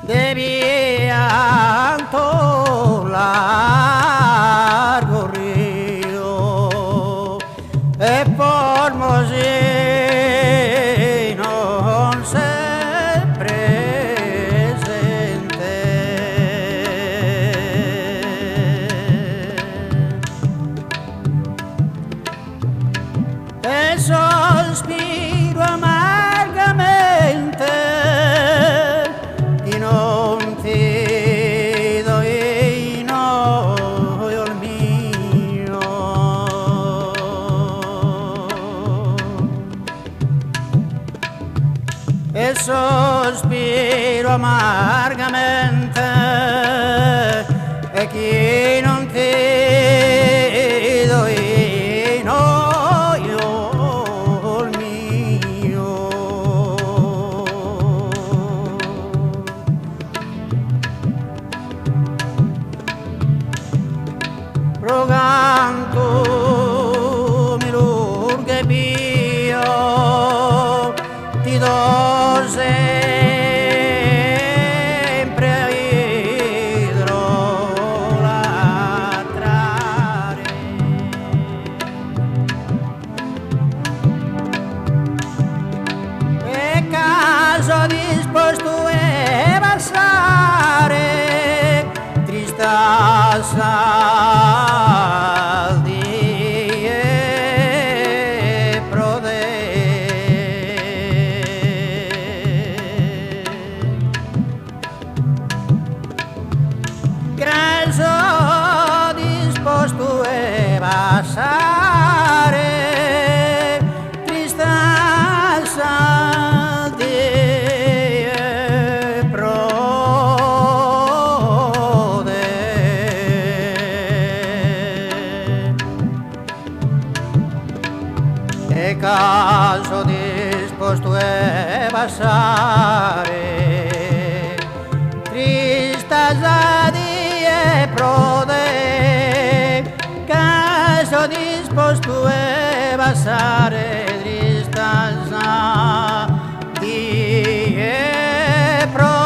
de viento largo río e por Mosino se presente e sospiro amargamente di non ti doi no il mio e sospiro amargamente e chi non ti doi no il mio rogando mi lurghe bio ti do sempre idrolatrare e caso disposto e passare tristezza Grasso disposto e passare tristezza di prode e caso disposto e passare tristezza di prode caso disposto e passare tristezza di prode